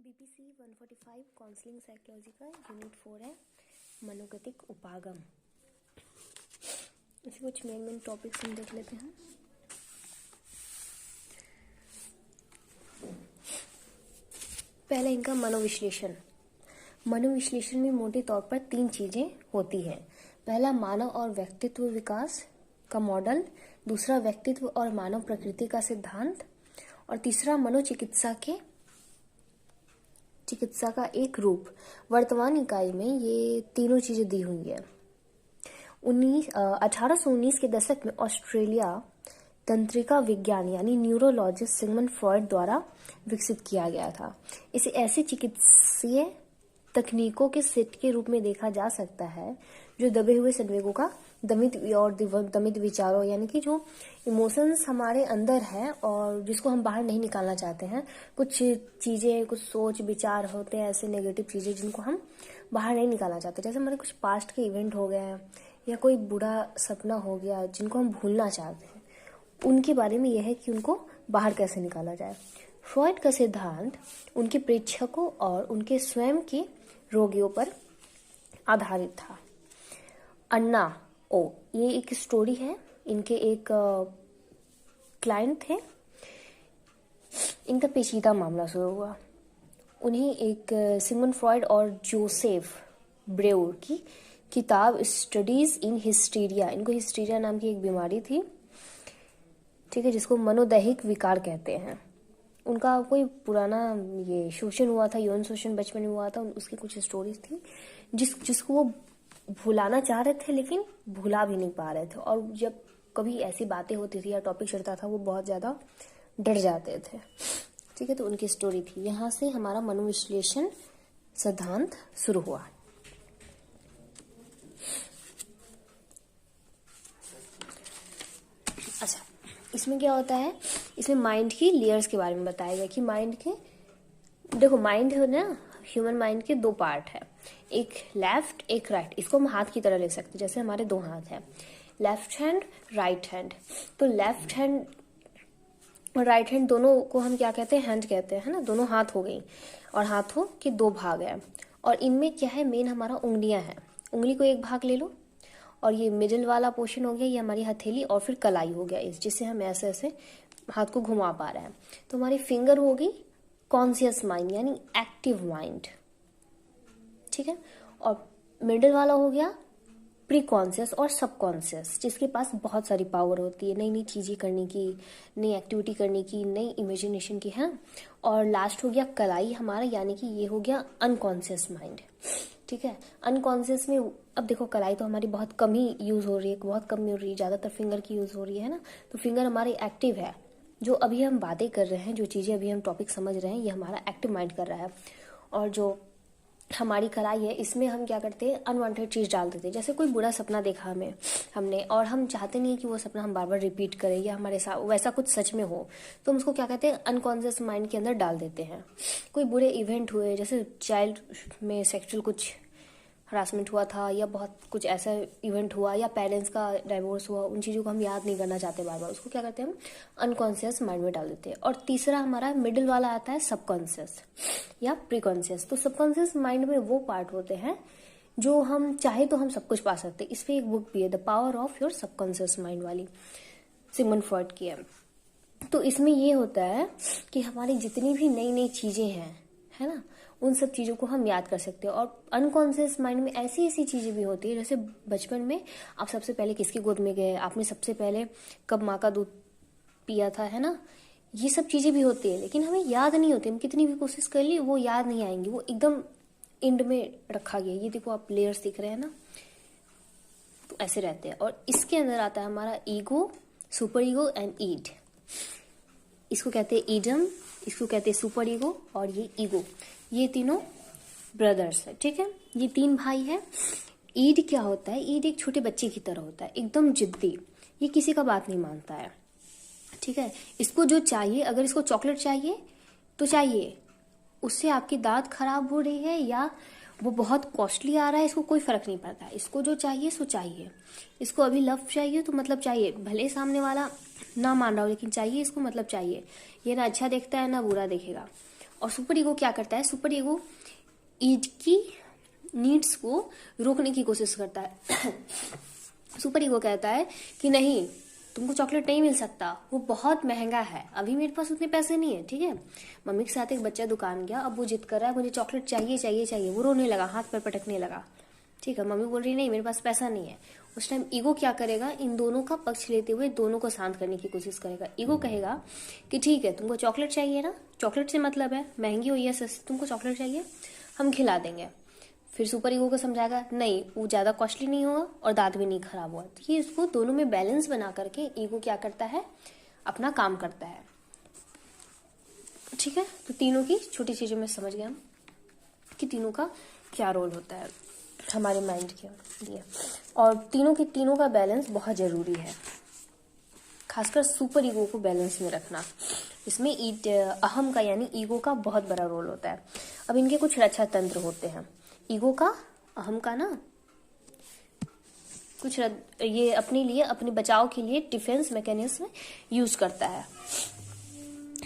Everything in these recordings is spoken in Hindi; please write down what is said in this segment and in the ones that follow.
बीपीसी 145 काउंसलिंग साइकोलॉजी का यूनिट 4 है मनोगतिक उपागम। इसके कुछ मेन टॉपिक्स हम देख लेते हैं। पहले इनका मनोविश्लेषण। मनोविश्लेषण में मोटे तौर पर 3 चीजें होती हैं। पहला मानव और व्यक्तित्व विकास का मॉडल, दूसरा व्यक्तित्व और मानव प्रकृति का सिद्धांत और तीसरा मनोचिकित्सा का एक रूप। वर्तमान इकाई में ये तीनों चीजें दी हुई है। 1819 के दशक में ऑस्ट्रेलिया तंत्रिका विज्ञान यानी न्यूरोलॉजिस्ट सिगमंड फ्रॉयड द्वारा विकसित किया गया था। इसे ऐसी चिकित्सीय तकनीकों के सेट के रूप में देखा जा सकता है जो दबे हुए संवेगों का दमित विचारों यानी कि जो इमोशंस हमारे अंदर है और जिसको हम बाहर नहीं निकालना चाहते हैं, कुछ चीजें, कुछ सोच विचार होते हैं ऐसे नेगेटिव चीजें जिनको हम बाहर नहीं निकालना चाहते। जैसे हमारे कुछ पास्ट के इवेंट हो गए हैं या कोई बुरा सपना हो गया जिनको हम भूलना चाहते हैं, उनके बारे में यह है कि उनको बाहर कैसे निकाला जाए। फ्रॉयड का सिद्धांत उनके प्रेक्षकों और उनके स्वयं के रोगियों पर आधारित था। अन्ना ओ, ये एक स्टोरी है। इनके एक क्लाइंट थे, इनका पेचीदा मामला शुरू हुआ। उन्हें एक सिगमंड फ्रॉयड और जोसेफ ब्रेउर की किताब स्टडीज इन हिस्टीरिया, इनको हिस्टीरिया नाम की एक बीमारी थी, ठीक है, जिसको मनोदैहिक विकार कहते हैं। उनका कोई पुराना ये शोषण हुआ था, यौन शोषण बचपन में हुआ था, उसकी कुछ स्टोरीज थी जिसको वो भुलाना चाह रहे थे लेकिन भुला भी नहीं पा रहे थे। और जब कभी ऐसी बातें होती थी या टॉपिक चलता था वो बहुत ज्यादा डर जाते थे, ठीक है। तो उनकी स्टोरी थी। यहाँ से हमारा मनोविश्लेषण सिद्धांत शुरू हुआ। अच्छा, इसमें क्या होता है, इसमें माइंड की लेयर्स के बारे में बताया गया कि माइंड के, देखो माइंड है ना, ह्यूमन माइंड के 2 पार्ट है, एक लेफ्ट एक राइट। इसको हम हाथ की तरह ले सकते हैं, जैसे हमारे 2 हाथ हैं, लेफ्ट हैंड राइट हैंड। तो लेफ्ट हैंड और राइट हैंड दोनों को हम क्या कहते हैं, हैंड कहते हैं, है ना। दोनों हाथ हो गई और हाथों के 2 भाग हैं और इनमें क्या है, मेन हमारा उंगलियां हैं। उंगली को एक भाग ले लो और ये मिडिल वाला पोर्शन हो गया, ये हमारी हथेली और फिर कलाई हो गया, इस जिससे हम ऐसे ऐसे हाथ को घुमा पा रहे हैं। तो हमारी फिंगर होगी कॉन्शियस माइंड यानी एक्टिव माइंड, ठीक है। और मिडिल वाला हो गया प्री कॉन्शियस और सब कॉन्शियस, जिसके पास बहुत सारी पावर होती है नई नई चीजें करने की, नई एक्टिविटी करने की, नई इमेजिनेशन की, है। और लास्ट हो गया कलाई हमारा, यानी कि ये हो गया अनकॉन्शियस माइंड, ठीक है। अनकॉन्शियस में अब देखो कलाई तो हमारी बहुत कम ही यूज हो रही है, बहुत कम हो रही है, ज्यादातर फिंगर की यूज हो रही है ना। तो फिंगर हमारी एक्टिव है। जो अभी हम बातें कर रहे हैं, जो चीजें अभी हम टॉपिक समझ रहे हैं, ये हमारा एक्टिव माइंड कर रहा है। और जो हमारी कलाई है, इसमें हम क्या करते हैं, अनवांटेड चीज डाल देते हैं। जैसे कोई बुरा सपना देखा हमने और हम चाहते नहीं कि वो सपना हम बार बार रिपीट करें या हमारे साथ वैसा कुछ सच में हो, तो हम उसको क्या कहते हैं, अनकॉन्शियस माइंड के अंदर डाल देते हैं। कोई बुरे इवेंट हुए, जैसे चाइल्ड में सेक्सुअल कुछ हरासमेंट हुआ था या बहुत कुछ ऐसा इवेंट हुआ या पेरेंट्स का डाइवोर्स हुआ, उन चीज़ों को हम याद नहीं करना चाहते बार बार, उसको क्या करते हैं, हम अनकॉन्शियस माइंड में डाल देते हैं। और तीसरा हमारा मिडिल वाला आता है सबकॉन्शियस या प्रीकॉन्शियस। तो सबकॉन्शियस माइंड में वो पार्ट होते हैं जो हम चाहे तो हम सब कुछ पा सकते हैं। इस पे एक बुक भी है, the power of your subconscious mind वाली, सिगमंड फ्रॉयड की है। तो इसमें ये होता है कि हमारी जितनी भी नई नई चीजें हैं, है ना, उन सब चीजों को हम याद कर सकते हैं। और अनकॉन्शियस माइंड में ऐसी ऐसी चीजें भी होती है, जैसे बचपन में आप सबसे पहले किसकी गोद में गए, आपने सबसे पहले कब माँ का दूध पिया था, है ना। ये सब चीजें भी होती है लेकिन हमें याद नहीं होती, हम कितनी भी कोशिश कर ली वो याद नहीं आएंगी, वो एकदम एंड में रखा गया। ये देखो आप लेयर्स दिख रहे हैं ना, तो ऐसे रहते हैं। और इसके अंदर आता है हमारा ईगो, सुपर ईगो एंड ईड। इसको कहते हैं ईडम, इसको कहते हैं सुपर ईगो और ये ईगो। ये तीनों ब्रदर्स है, ठीक है। ये 3 भाई है। ईड क्या होता है, ईड एक छोटे बच्चे की तरह होता है, एकदम जिद्दी, ये किसी का बात नहीं मानता है, ठीक है। इसको जो चाहिए, अगर इसको चॉकलेट चाहिए तो चाहिए, उससे आपकी दांत खराब हो रही है या वो बहुत कॉस्टली आ रहा है, इसको कोई फर्क नहीं पड़ता। इसको जो चाहिए सो चाहिए। इसको अभी लव चाहिए तो मतलब चाहिए, भले सामने वाला ना मान रहा हो लेकिन चाहिए इसको, मतलब चाहिए। ये ना अच्छा देखता है ना बुरा देखेगा। और सुपर ईगो क्या करता है, सुपर ईगो ईड की नीड्स को रोकने की कोशिश करता है। सुपर ईगो कहता है कि नहीं, तुमको चॉकलेट नहीं मिल सकता, वो बहुत महंगा है, अभी मेरे पास उतने पैसे नहीं है, ठीक है। मम्मी के साथ एक बच्चा दुकान गया, अब वो जिद कर रहा है मुझे चॉकलेट चाहिए चाहिए चाहिए, वो रोने लगा, हाथ पर पटकने लगा, ठीक है। मम्मी बोल रही नहीं मेरे पास पैसा नहीं है। उस टाइम ईगो क्या करेगा, इन दोनों का पक्ष लेते हुए दोनों को शांत करने की कोशिश करेगा। ईगो कहेगा कि ठीक है, तुमको चॉकलेट चाहिए ना, चॉकलेट से मतलब है महंगी हो या सस्ती, तुमको चॉकलेट चाहिए, हम खिला देंगे। फिर सुपर ईगो को समझाएगा नहीं, वो ज्यादा कॉस्टली नहीं होगा और दांत भी नहीं खराब हुआ। तो ये इसको दोनों में बैलेंस बना करके ईगो क्या करता है, अपना काम करता है, ठीक है। तो तीनों की छोटी चीजों में समझ गए हम कि तीनों का क्या रोल होता है हमारे माइंड के लिए, और तीनों का बैलेंस बहुत जरूरी है, खासकर सुपर ईगो को बैलेंस में रखना। इसमें अहम का यानी ईगो का बहुत बड़ा रोल होता है। अब इनके कुछ रक्षा तंत्र होते हैं। ईगो का, अहम का ना कुछ ये अपने लिए, अपने बचाव के लिए डिफेंस मैकेनिज्म यूज करता है।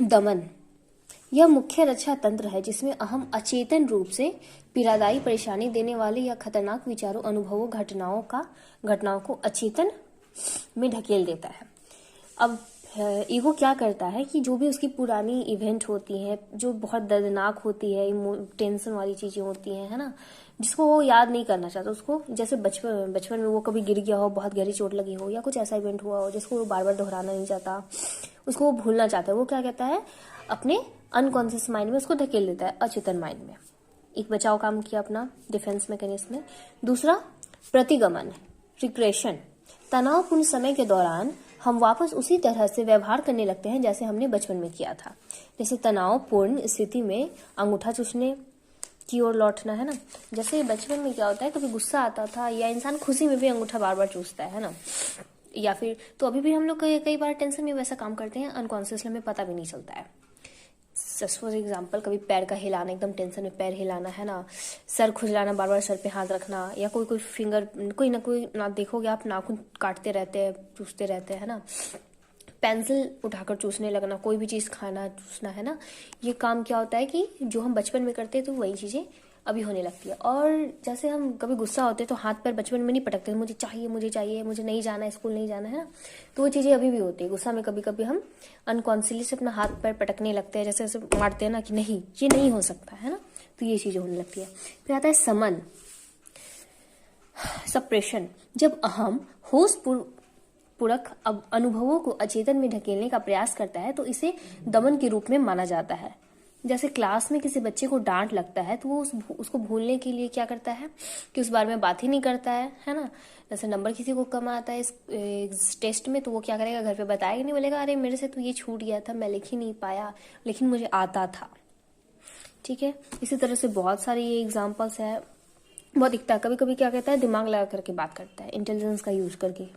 दमन, यह मुख्य रक्षा तंत्र है जिसमें अहम अचेतन रूप से पीड़ादायी, परेशानी देने वाले या खतरनाक विचारों, अनुभवों, घटनाओं को अचेतन में ढकेल देता है। अब ईगो क्या करता है कि जो भी उसकी पुरानी इवेंट होती हैं, जो बहुत दर्दनाक होती है, टेंशन वाली चीजें होती हैं, है ना, जिसको वो याद नहीं करना चाहता, उसको जैसे बचपन में वो कभी गिर गया हो, बहुत गहरी चोट लगी हो, या कुछ ऐसा इवेंट हुआ हो जिसको वो बार बार दोहराना नहीं चाहता, उसको वो भूलना चाहता है, वो क्या कहता है, अपने अनकॉन्शियस माइंड में उसको धकेल देता है, अचेतन माइंड में। एक बचाव काम किया अपना डिफेंस मैकेनिज्म में। दूसरा प्रतिगमन, रिग्रेशन, तनावपूर्ण समय के दौरान हम वापस उसी तरह से व्यवहार करने लगते हैं जैसे हमने बचपन में किया था। जैसे तनावपूर्ण स्थिति में अंगूठा चूसने की ओर लौटना, है ना। जैसे बचपन में क्या होता है, कभी गुस्सा आता था या इंसान खुशी में भी अंगूठा बार बार चूसता है ना, या फिर तो अभी भी हम लोग कई बार टेंशन में वैसा काम करते हैं, अनकॉन्शियसली हमें पता भी नहीं चलता है। जस्ट फॉर एग्जाम्पल, कभी पैर का हिलाना, एकदम टेंशन में पैर हिलाना, है ना, सर खुजलाना, बार बार सर पे हाथ रखना, या कोई फिंगर, कोई ना देखोगे आप नाखून काटते रहते हैं, चूसते रहते हैं ना, पेंसिल उठाकर चूसने लगना, कोई भी चीज खाना, चूसना, है ना। ये काम क्या होता है कि जो हम बचपन में करते हैं तो वही चीजें अभी होने लगती है। और जैसे हम कभी गुस्सा होते हैं तो हाथ पैर बचपन में नहीं पटकते, मुझे चाहिए, मुझे नहीं जाना, स्कूल नहीं जाना, है ना। तो वो चीजें अभी भी होती है। गुस्सा में कभी कभी हम अनकॉन्शियसली से अपना हाथ पैर पटकने लगते हैं, जैसे ऐसे मारते हैं ना कि नहीं, ये नहीं हो सकता, है ना। तो ये चीजें होने लगती है। फिर आता है समन, सप्रेशन, जब अहम होश पूरक अब अनुभवों को अचेतन में ढकेलने का प्रयास करता है तो इसे दमन के रूप में माना जाता है। जैसे क्लास में किसी बच्चे को डांट लगता है तो वो उसको भूलने के लिए क्या करता है कि उस बारे में बात ही नहीं करता है ना। जैसे नंबर किसी को कम आता है इस टेस्ट में तो वो क्या करेगा, घर पे बताएगा नहीं, बोलेगा अरे मेरे से तो ये छूट गया था, मैं लिख ही नहीं पाया, लेकिन मुझे आता था, ठीक है। इसी तरह से बहुत सारे ये एग्जाम्पल्स है, बहुत दिखता है। कभी कभी क्या कहता है, दिमाग लगा करके बात करता है, इंटेलिजेंस का यूज करके,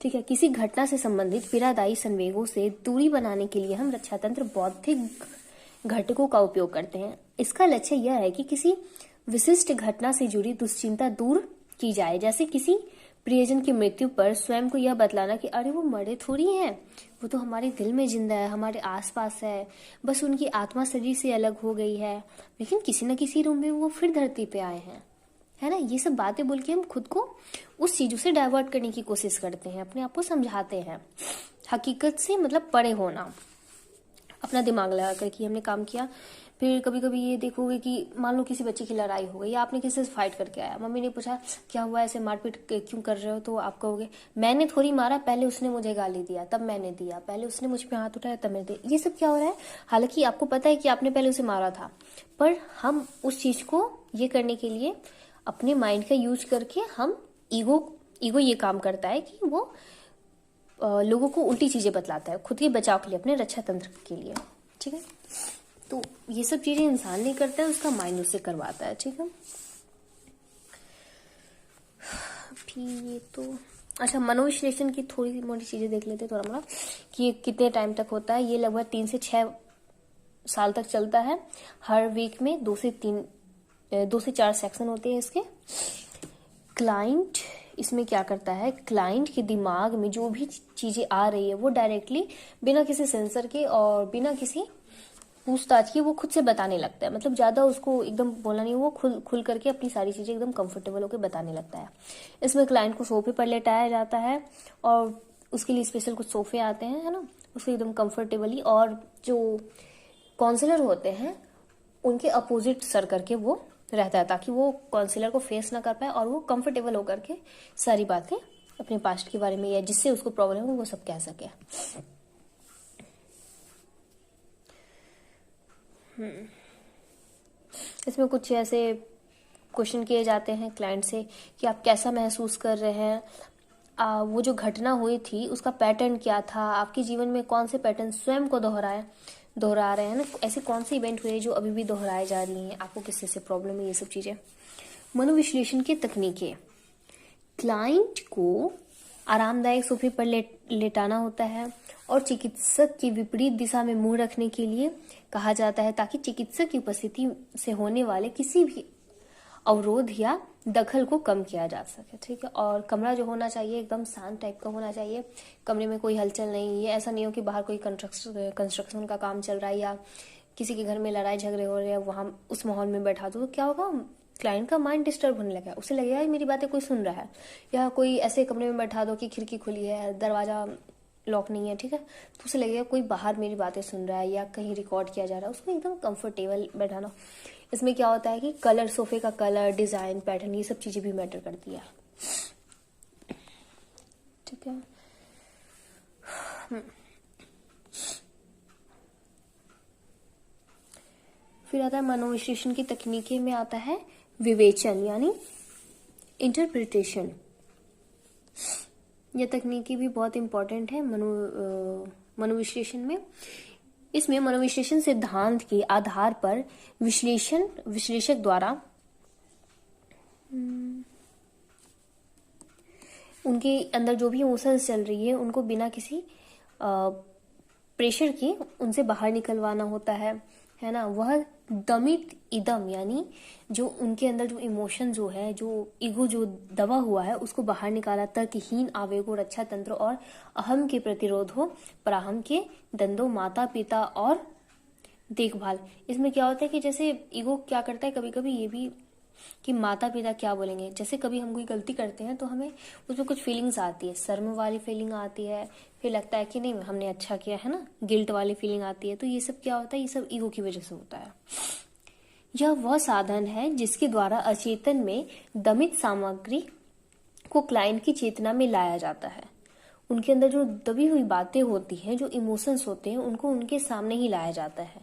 ठीक है। किसी घटना से संबंधित पीड़ादायी संवेगों से दूरी बनाने के लिए हम रक्षातंत्र बौद्धिक घटकों का उपयोग करते हैं। इसका लक्ष्य यह है कि किसी विशिष्ट घटना से जुड़ी दुश्चिंता दूर की जाए। जैसे किसी प्रियजन की मृत्यु पर स्वयं को यह बतलाना कि अरे वो मरे थोड़ी हैं, वो तो हमारे दिल में जिंदा है, हमारे आसपास है, बस उनकी आत्मा शरीर से अलग हो गई है, लेकिन किसी न किसी रूप में वो फिर धरती पे आए हैं, है ना। ये सब बातें बोल के हम खुद को उस चीजों से डाइवर्ट करने की कोशिश करते हैं, अपने आप को समझाते हैं। हकीकत से मतलब परे होना, अपना दिमाग लगा कर कि हमने काम किया। फिर कभी कभी ये देखोगे कि मान लो किसी बच्चे की लड़ाई हो गई या आपने किसी से फाइट करके आया, मम्मी ने पूछा क्या हुआ, ऐसे मारपीट क्यों कर रहे हो, तो आप कहोगे मैंने थोड़ी मारा, पहले उसने मुझे गाली दिया तब मैंने दिया, पहले उसने मुझ पे हाथ उठाया तब मैंने दिया। ये सब क्या हो रहा है, हालांकि आपको पता है कि आपने पहले उसे मारा था, पर हम उस चीज को ये करने के लिए अपने माइंड का यूज करके हम ईगो ये काम करता है कि वो लोगों को उल्टी चीजें बतलाता है खुद के बचाव के लिए, अपने रक्षा तंत्र के लिए, ठीक है। तो ये सब चीजें इंसान नहीं करता है, उसका माइंड उससे करवाता है, ठीक है। ये तो अच्छा, मनोविश्लेषण की थोड़ी मोटी चीजें देख लेते हैं थोड़ा मोड़ा कि ये कितने टाइम तक होता है। ये लगभग 3 से 6 साल तक चलता है। हर वीक में 2 से 4 सेक्शन होते हैं इसके। क्लाइंट इसमें क्या करता है, क्लाइंट के दिमाग में जो भी चीजें आ रही है वो डायरेक्टली बिना किसी सेंसर के और बिना किसी पूछताछ की वो खुद से बताने लगता है, मतलब ज़्यादा उसको एकदम बोलना नहीं, वो खुल करके अपनी सारी चीज़ें एकदम कंफर्टेबल होकर बताने लगता है। इसमें क्लाइंट को सोफे पर लेटाया जाता है और उसके लिए स्पेशल कुछ सोफे आते हैं, है ना, उसको एकदम कंफर्टेबली, और जो काउंसलर होते हैं उनके अपोजिट सर करके वो रहता है, ताकि वो काउंसलर को फेस ना कर पाए और वो कंफर्टेबल होकर के सारी बातें अपने पास्ट के बारे में या जिससे उसको प्रॉब्लम हो वो सब कह सके। इसमें कुछ ऐसे क्वेश्चन किए जाते हैं क्लाइंट से कि आप कैसा महसूस कर रहे हैं, वो जो घटना हुई थी उसका पैटर्न क्या था, आपके जीवन में कौन से पैटर्न स्वयं को दोहरा रहे हैं ना, ऐसे कौन से इवेंट हुए जो अभी भी दोहराए जा रही हैं, आपको किससे से प्रॉब्लम है, ये सब चीजें। मनोविश्लेषण की तकनीकें, क्लाइंट को आरामदायक सोफे पर लेटाना होता है और चिकित्सक की विपरीत दिशा में मुंह रखने के लिए कहा जाता है, ताकि चिकित्सक की उपस्थिति से होने वाले किसी भी अवरोध या दखल को कम किया जा सके। ठीक है, और कमरा जो होना चाहिए एकदम शांत टाइप का होना चाहिए, कमरे में कोई हलचल नहीं, ये ऐसा नहीं हो कि बाहर कोई कंस्ट्रक्शन का काम चल रहा है या किसी के घर में लड़ाई झगड़े हो रहे हैं, वहां उस माहौल में बैठा दो तो क्या होगा, क्लाइंट का माइंड डिस्टर्ब होने लगा, उसे लगेगा मेरी बातें कोई सुन रहा है। या कोई ऐसे कमरे में बैठा दो कि खिड़की खुली है, दरवाजा लॉक नहीं है, ठीक है, तो उसे लगेगा कोई बाहर मेरी बातें सुन रहा है या कहीं रिकॉर्ड किया जा रहा है, उसको एकदम कंफर्टेबल बैठाना। इसमें क्या होता है कि कलर, सोफे का कलर, डिजाइन, पैटर्न, ये सब चीजें भी मैटर करती है। ठीक है, फिर आता है मनोविश्लेषण की तकनीकें में आता है विवेचन यानी इंटरप्रिटेशन। यह तकनीकी भी बहुत इंपॉर्टेंट है मनोविश्लेषण में। इसमें मनोविश्लेषण सिद्धांत के आधार पर विश्लेषक द्वारा उनके अंदर जो भी इमोशंस चल रही है उनको बिना किसी प्रेशर के उनसे बाहर निकलवाना होता है ना। वह दमित इदम यानी जो उनके अंदर जो इमोशन जो है, जो ईगो जो दबा हुआ है उसको बाहर निकाला, तर्कहीन आवेगों, रक्षा तंत्र और अहम के प्रतिरोधों, प्राहम के दंडों, माता पिता और देखभाल। इसमें क्या होता है कि जैसे ईगो क्या करता है कभी कभी ये भी कि माता पिता क्या बोलेंगे, जैसे कभी हम कोई गलती करते हैं तो हमें उसमें कुछ फीलिंग्स आती है, शर्म वाली फीलिंग आती है, फिर लगता है कि नहीं हमने अच्छा किया है ना, गिल्ट वाली फीलिंग आती है। तो ये सब क्या होता है, ये सब ईगो की वजह से होता है। यह वह साधन है जिसके द्वारा अचेतन में दमित सामग्री को क्लाइंट की चेतना में लाया जाता है। उनके अंदर जो दबी हुई बातें होती हैं, जो इमोशंस होते हैं, उनको उनके सामने ही लाया जाता है,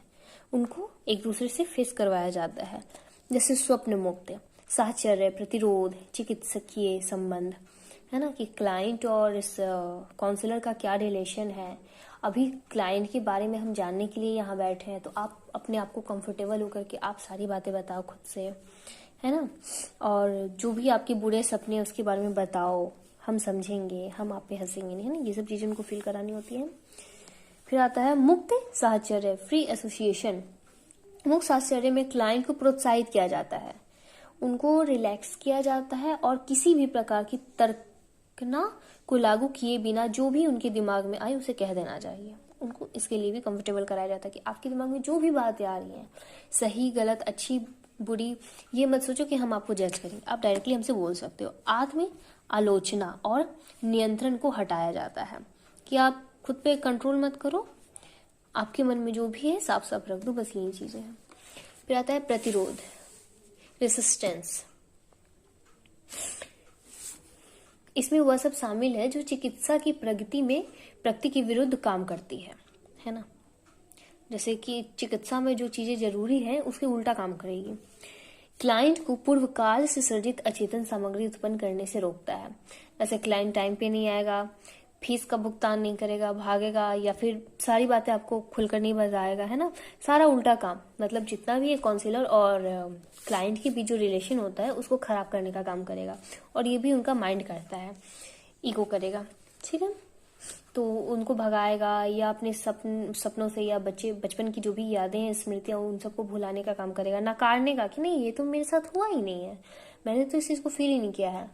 उनको एक दूसरे से फेस करवाया जाता है। जैसे स्वप्न मुक्त, साहचर्य, प्रतिरोध, चिकित्सकीय संबंध, है ना, कि क्लाइंट और इस काउंसलर का क्या रिलेशन है। अभी क्लाइंट के बारे में हम जानने के लिए यहाँ बैठे हैं, तो आप अपने आप को कंफर्टेबल होकर के आप सारी बातें बताओ खुद से, है ना, और जो भी आपके बुरे सपने उसके बारे में बताओ, हम समझेंगे, हम आप पे हंसेंगे, है ना, ये सब चीजें उनको फील करानी होती है। फिर आता है मुक्त साहचर्य, फ्री एसोसिएशन। मुक्त साहचर्य में क्लाइंट को प्रोत्साहित किया जाता है, उनको रिलैक्स किया जाता है और किसी भी प्रकार की तर्कना को लागू किए बिना जो भी उनके दिमाग में आए उसे कह देना चाहिए। उनको इसके लिए भी कंफर्टेबल कराया जाता है कि आपके दिमाग में जो भी बातें आ रही हैं, सही गलत अच्छी बुरी, ये मत सोचो कि हम आपको जज करेंगे, आप डायरेक्टली हमसे बोल सकते हो। आत्म आलोचना और नियंत्रण को हटाया जाता है कि आप खुद पे कंट्रोल मत करो, आपके मन में जो भी है साफ साफ रख दो, बस यही चीजें हैं। फिर आता है प्रतिरोध, रेसिस्टेंस। इसमें वह सब शामिल है जो चिकित्सा की प्रगति के विरुद्ध काम करती है ना, जैसे कि चिकित्सा में जो चीजें जरूरी है उसके उल्टा काम करेगी। क्लाइंट को पूर्व काल से सर्जित अचेतन सामग्री उत्पन्न करने से रोकता है, जैसे क्लाइंट टाइम पे नहीं आएगा, फीस का भुगतान नहीं करेगा, भागेगा, या फिर सारी बातें आपको खुलकर नहीं बताएगा, है ना, सारा उल्टा काम, मतलब जितना भी ये काउंसलर और क्लाइंट के बीच जो रिलेशन होता है उसको खराब करने का काम करेगा, और ये भी उनका माइंड करता है, ईगो करेगा, ठीक है। तो उनको भगाएगा या अपने सपनों से या बचपन की जो भी यादें हैं, स्मृतियां, उन सबको भुलाने का काम करेगा, नकारने का कि नहीं ये तो मेरे साथ हुआ ही नहीं है, मैंने तो इस चीज को फील ही नहीं किया है,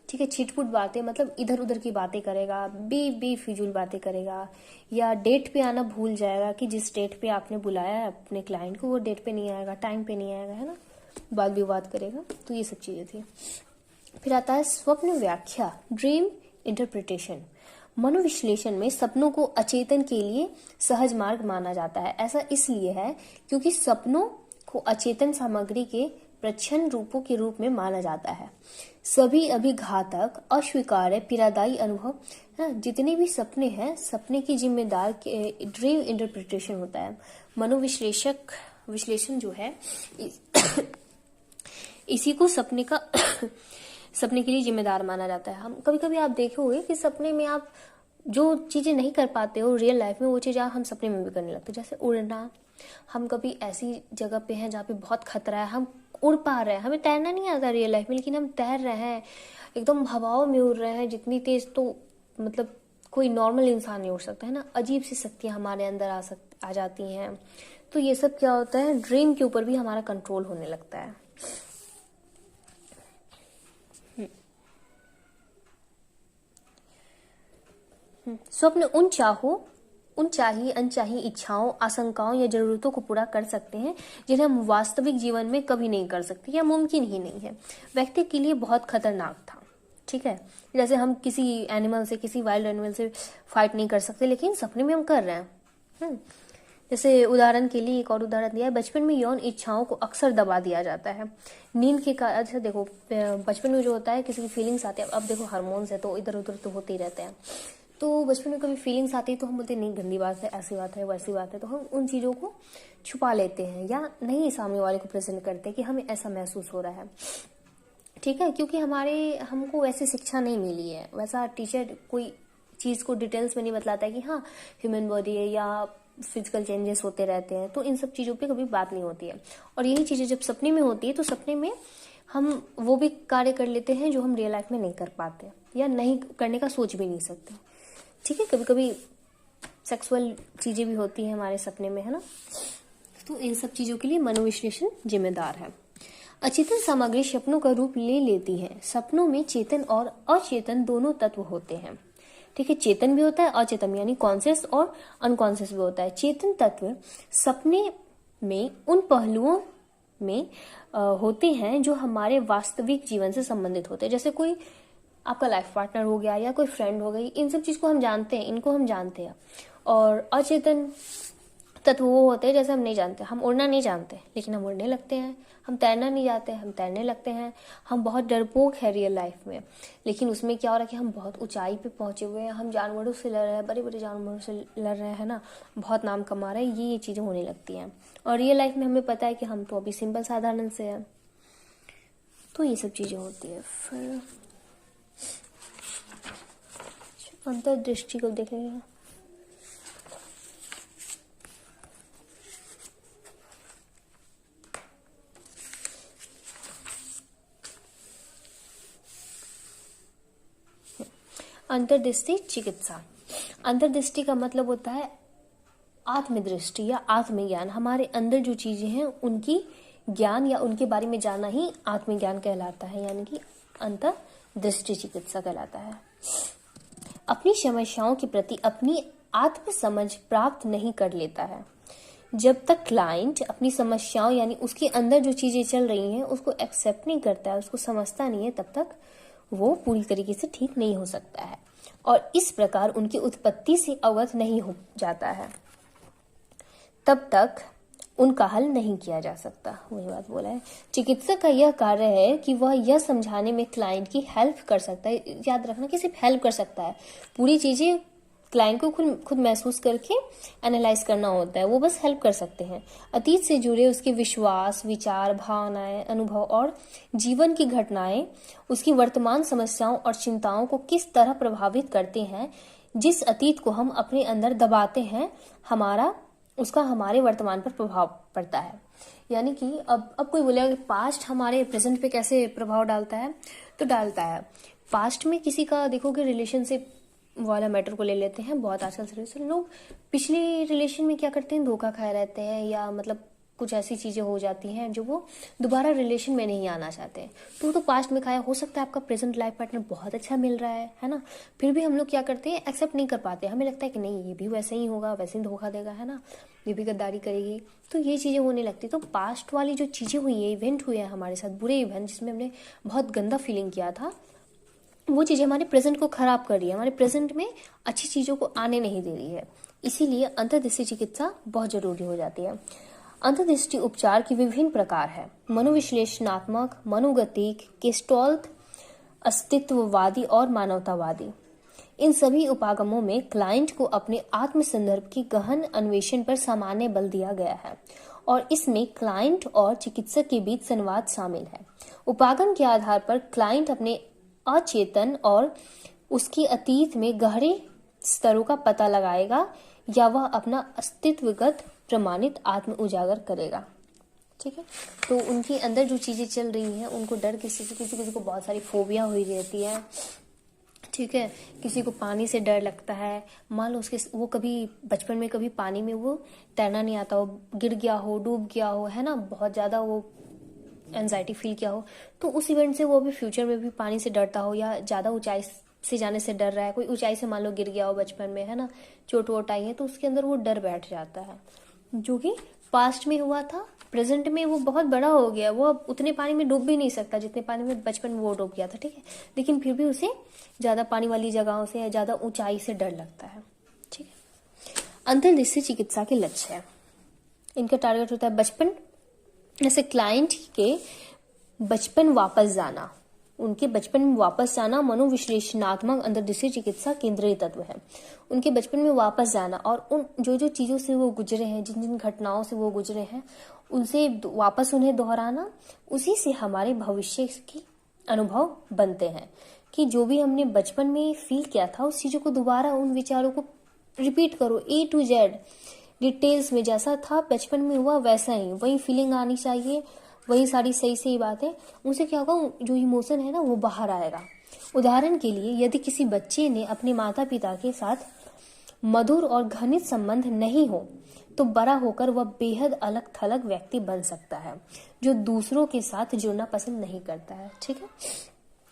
ठीक है, छिटपुट बातें मतलब इधर उधर की बातें करेगा, बेफिजूल बातें करेगा, या डेट पे आना भूल जाएगा कि जिस डेट पे आपने बुलाया है अपने क्लाइंट को वो डेट पे नहीं आएगा, टाइम पे नहीं आएगा, है ना, वाद विवाद करेगा। तो ये सब चीजें थी। फिर आता है स्वप्न व्याख्या, ड्रीम इंटरप्रिटेशन। मनोविश्लेषण में सपनों को अचेतन के लिए सहज मार्ग माना जाता है। ऐसा इसलिए है क्योंकि सपनों को अचेतन सामग्री के प्रच्छन्न रूपों के रूप में माना जाता है। सभी अभिघातक, अस्वीकार्य, पीड़ादायी अनुभव, जितने भी सपने हैं, सपने की जिम्मेदार ड्रीम इंटरप्रिटेशन होता है। विश्लेषण जो है इसी को सपने का सपने के लिए जिम्मेदार माना जाता है। हम कभी कभी आप देखे होंगे कि सपने में आप जो चीजें नहीं कर पाते हो रियल लाइफ में, वो चीजें हम सपने में भी करने लगते हैं। जैसे उड़ना, हम कभी ऐसी जगह पे हैं जहाँ पे बहुत खतरा है, हम उड़ पा रहे हैं, हमें तैरना नहीं आता रियल लाइफ में, लेकिन हम तैर रहे हैं, एकदम हवाओं में उड़ रहे हैं जितनी तेज, तो मतलब कोई नॉर्मल इंसान नहीं उड़ सकता, है ना। अजीब सी शक्तियां हमारे अंदर आ जाती हैं। तो ये सब क्या होता है, ड्रीम के ऊपर भी हमारा कंट्रोल होने लगता है। स्वप्न उन चाहिए अनचाही इच्छाओं, आशंकाओं या जरूरतों को पूरा कर सकते हैं जिन्हें हम वास्तविक जीवन में कभी नहीं कर सकते या मुमकिन ही नहीं है। व्यक्ति के लिए बहुत खतरनाक था, ठीक है। जैसे हम किसी एनिमल से, किसी वाइल्ड एनिमल से फाइट नहीं कर सकते, लेकिन सपने में हम कर रहे हैं। जैसे उदाहरण के लिए एक और उदाहरण दिया है, बचपन में यौन इच्छाओं को अक्सर दबा दिया जाता है नींद के कारण। अच्छा देखो, बचपन में जो होता है किसी की फीलिंग्स आती है, अब देखो हार्मोन्स है तो इधर उधर तो होते ही रहते हैं। तो बचपन में कभी फीलिंग्स आती है तो हम बोलते नहीं, गंदी बात है, ऐसी बात है, वैसी बात है, तो हम उन चीज़ों को छुपा लेते हैं या नहीं सामने वाले को प्रेजेंट करते कि हमें ऐसा महसूस हो रहा है, ठीक है। क्योंकि हमको वैसी शिक्षा नहीं मिली है, वैसा टीचर कोई चीज़ को डिटेल्स में नहीं बतलाता है कि हाँ ह्यूमन बॉडी है या फिजिकल चेंजेस होते रहते हैं, तो इन सब चीज़ों पे कभी बात नहीं होती है। और यही चीज़ें जब सपने में होती है तो सपने में हम वो भी कार्य कर लेते हैं जो हम रियल लाइफ में नहीं कर पाते या नहीं करने का सोच भी नहीं सकते, ठीक है। कभी कभी सेक्सुअल चीजें भी होती हैं हमारे सपने में, है ना। तो इन सब चीजों के लिए मनोविश्लेषण जिम्मेदार है। अचेतन सामग्री सपनों का रूप ले लेती है। सपनों में चेतन और अचेतन दोनों तत्व होते हैं, ठीक है। चेतन भी होता है, अचेतन यानी कॉन्शियस और अनकॉन्शियस भी होता है। चेतन तत्व सपने में उन पहलुओं में होते हैं जो हमारे वास्तविक जीवन से संबंधित होते हैं। जैसे कोई आपका लाइफ पार्टनर हो गया या कोई फ्रेंड हो गई, इन सब चीज को हम जानते हैं, इनको हम जानते हैं। और अचेतन तत्व वो होते हैं जैसे हम नहीं जानते, हम उड़ना नहीं जानते लेकिन हम उड़ने लगते हैं, हम तैरना नहीं जानते हम तैरने लगते हैं, हम बहुत डरपोक है रियल लाइफ में, लेकिन उसमें क्या हो रहा है कि हम बहुत ऊंचाई पे पहुंचे हुए हैं, हम जानवरों से लड़ रहे हैं, बड़े बड़े जानवरों से लड़ रहे हैं ना, बहुत नाम कमा रहे हैं, ये चीजें होने लगती हैं। और रियल लाइफ में हमें पता है कि हम तो अभी सिंपल साधारण से हैं। तो ये सब चीजें होती है। फिर अंतर्दृष्टि को देखेंगे। अंतर्दृष्टि चिकित्सा। अंतर्दृष्टि का मतलब होता है आत्मदृष्टि या आत्मज्ञान। हमारे अंदर जो चीजें हैं उनकी ज्ञान या उनके बारे में जानना ही आत्मज्ञान कहलाता है, यानी कि अंतर्दृष्टि चिकित्सा कहलाता है। अपनी समस्याओं के प्रति अपनी आत्म समझ प्राप्त नहीं कर लेता है। जब तक क्लाइंट अपनी समस्याओं यानी उसके अंदर जो चीजें चल रही हैं उसको एक्सेप्ट नहीं करता है, उसको समझता नहीं है, तब तक वो पूरी तरीके से ठीक नहीं हो सकता है और इस प्रकार उनकी उत्पत्ति से अवगत नहीं हो जाता है, तब तक उनका हल नहीं किया जा सकता। वही बात बोला है। चिकित्सक का यह कार्य है कि वह यह समझाने में क्लाइंट की हेल्प कर सकता है। याद रखना कि सिर्फ हेल्प कर सकता है, पूरी चीजें क्लाइंट को खुद महसूस करके एनालाइज करना होता है, वो बस हेल्प कर सकते हैं। अतीत से जुड़े उसके विश्वास, विचार, भावनाएं, अनुभव और जीवन की घटनाएं उसकी वर्तमान समस्याओं और चिंताओं को किस तरह प्रभावित करते हैं। जिस अतीत को हम अपने अंदर दबाते हैं उसका हमारे वर्तमान पर प्रभाव पड़ता है। यानी कि अब कोई बोलेगा कि पास्ट हमारे प्रेजेंट पे कैसे प्रभाव डालता है, तो डालता है। पास्ट में किसी का देखोगे रिलेशनशिप वाला मैटर को ले लेते हैं, बहुत आजकल से लोग पिछले रिलेशन में क्या करते हैं, धोखा खाए रहते हैं या मतलब कुछ ऐसी चीजें हो जाती हैं जो वो दोबारा रिलेशन में नहीं आना चाहते। तो पास्ट में खाया, हो सकता है आपका प्रेजेंट लाइफ पार्टनर बहुत अच्छा मिल रहा है ना, फिर भी हम लोग क्या करते हैं, एक्सेप्ट नहीं कर पाते। हमें लगता है कि नहीं, ये भी वैसे ही होगा, वैसे ही धोखा देगा, है ना, ये भी गद्दारी करेगी, तो ये चीजें होने लगती। तो पास्ट वाली जो चीजें हुई है, इवेंट हुए हैं हमारे साथ, बुरे इवेंट जिसमें हमने बहुत गंदा फीलिंग किया था, वो चीजें हमारे प्रेजेंट को खराब कर रही है, हमारे प्रेजेंट में अच्छी चीजों को आने नहीं दे रही है। इसीलिए अंतर्दृष्टि चिकित्सा बहुत जरूरी हो जाती है। अंतर्दृष्टि उपचार की विभिन्न प्रकार है, मनोविश्लेषणात्मक, मनोगतिक, गेस्टाल्ट, अस्तित्ववादी और मानवतावादी। इन सभी उपागमों में क्लाइंट को अपने आत्म संदर्भ की गहन अन्वेषण पर सामान्य बल दिया गया है और इसमें क्लाइंट और चिकित्सक के बीच संवाद शामिल है। उपागम के आधार पर क्लाइंट अपने अचेतन और उसकी अतीत में गहरे स्तरों का पता लगाएगा या वह अपना अस्तित्वगत प्रमाणित आत्म उजागर करेगा। ठीक है, तो उनके अंदर जो चीजें चल रही हैं, उनको डर किसी को बहुत सारी फोबिया हुई रहती है। ठीक है, किसी को पानी से डर लगता है, मान लो वो कभी बचपन में कभी पानी में वो तैरना नहीं आता हो, गिर गया हो, डूब गया हो, है ना, बहुत ज्यादा वो एंजाइटी फील किया हो, तो उस इवेंट से वो भी फ्यूचर में भी पानी से डरता हो या ज्यादा ऊंचाई से जाने से डर रहा है, कोई ऊंचाई से मान लो गिर गया हो बचपन में, है ना, चोट वोट आई है, तो उसके अंदर वो डर बैठ जाता है, जो कि पास्ट में हुआ था। प्रेजेंट में वो बहुत बड़ा हो गया, वो अब उतने पानी में डूब भी नहीं सकता जितने पानी में बचपन में वो डूब गया था। ठीक है, लेकिन फिर भी उसे ज्यादा पानी वाली जगहों से या ज्यादा ऊंचाई से डर लगता है। ठीक है, अंतर्दृष्टि चिकित्सा के लक्ष्य है, इनका टारगेट होता है बचपन, जैसे क्लाइंट के बचपन वापस जाना, उनके बचपन में वापस जाना मनोविश्लेषणात्मक अंतर्दृष्टि चिकित्सा केंद्रीय तत्व है। उनके बचपन में वापस जाना और उन जो चीजों से वो गुजरे हैं, जिन जिन घटनाओं से वो गुजरे हैं, उनसे वापस उन्हें दोहराना, उसी से हमारे भविष्य के अनुभव बनते हैं कि जो भी हमने बचपन में फील किया था, उस चीजों को दोबारा, उन विचारों को रिपीट करो, A to Z डिटेल्स में, जैसा था बचपन में हुआ वैसा ही, वही फीलिंग आनी चाहिए, वही सारी सही बातें, उनसे क्या होगा, जो इमोशन है ना वो बाहर आएगा। उदाहरण के लिए, यदि किसी बच्चे ने अपने माता पिता के साथ मधुर और घनिष्ठ संबंध नहीं हो, तो बड़ा होकर वह बेहद अलग थलग व्यक्ति बन सकता है, जो दूसरों के साथ जुड़ना पसंद नहीं करता है। ठीक है,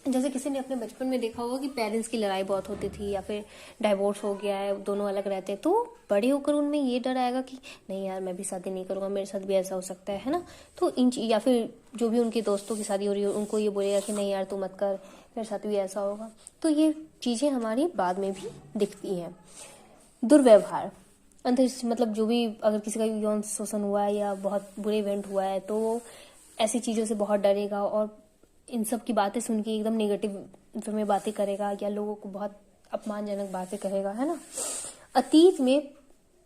जैसे किसी ने अपने बचपन में देखा होगा कि पेरेंट्स की लड़ाई बहुत होती थी या फिर डाइवोर्स हो गया है, दोनों अलग रहते हैं, तो बड़े होकर उनमें ये डर आएगा कि नहीं यार, मैं भी शादी नहीं करूंगा, मेरे साथ भी ऐसा हो सकता है ना, तो या फिर जो भी उनके दोस्तों की शादी हो रही है, उनको ये बोलेगा कि नहीं यार तू मत कर, मेरे साथ भी ऐसा होगा। तो ये चीजें हमारी बाद में भी दिखती हैं। दुर्व्यवहार, मतलब जो भी, अगर किसी का यौन शोषण हुआ है या बहुत बुरे इवेंट हुआ है, तो ऐसी चीजों से बहुत डरेगा और इन सब की बातें सुन के एकदम नेगेटिव में बातें करेगा या लोगों को बहुत अपमानजनक बातें करेगा, है ना। अतीत में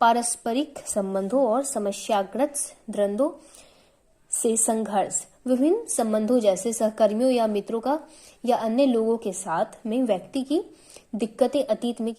पारस्परिक संबंधों और समस्याग्रस्त द्वंद्वों से संघर्ष, विभिन्न संबंधों जैसे सहकर्मियों या मित्रों का या अन्य लोगों के साथ में व्यक्ति की दिक्कतें अतीत में